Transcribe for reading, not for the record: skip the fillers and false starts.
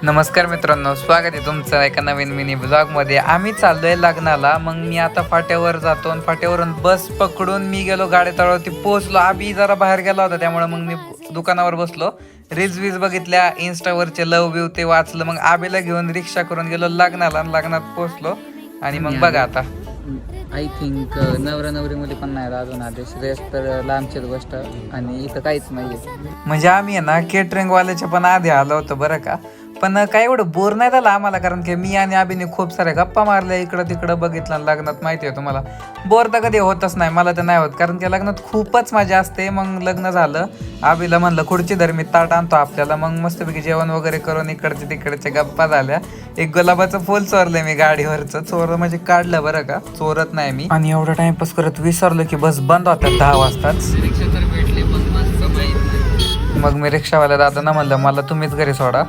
नमस्कार मित्रांनो, स्वागत आहे तुमचं एका नवीन मिनी ब्लॉगमध्ये. आम्ही चाललोय लग्नाला. मग मी आता फाट्यावर जातो आणि फाट्यावरून बस पकडून मी गेलो गाडेतळावरती पोहोचलो. आबी जरा बाहेर गेला होता त्यामुळे मग मी दुकानावर बसलो. रील्स बघितल्या, इन्स्टावरचे लव व्यू ते वाचलं. मग आबीला घेऊन रिक्षा करून गेलो लग्नाला आणि लग्नात पोहोचलो. आणि मग बघा आता आय थिंक नवरा नवरी मुली पण नाही अजून आदेश, रेस तर लांबचीच गोष्ट आणि इथं काहीच नाहीये. म्हणजे आम्ही आहे ना केटरिंग वाल्याच्या पण आधी आलो होतो बरं का. पण काय एवढं बोर नाही झालं आम्हाला, कारण की मी आणि आबीने खूप साऱ्या गप्पा मारल्या, इकडं तिकडं बघितलं. लग्नात माहिती आहे तुम्हाला बोर तर कधी होतच नाही, मला तर नाही होत, कारण की लग्नात खूपच मजा असते. मग लग्न झालं, आबीला म्हणलं खुर्ची धर, मी ताट आणतो आपल्याला. मग मस्तपैकी जेवण वगैरे करून इकडचे तिकडच्या गप्पा झाल्या. एक गुलाबाचं फुल चोरलं मी गाडीवरचं. चोर म्हणजे काढलं बरं का, चोरत नाही मी. आणि एवढा टाइमपास करत विसरलो की बस बंद होत्या 10 वाजताच. रिक्षा तर भेटली पण मस्त माहिती. मग मी रिक्षावाल्या दादांना म्हणलं मला तुम्हीच घरी सोडा.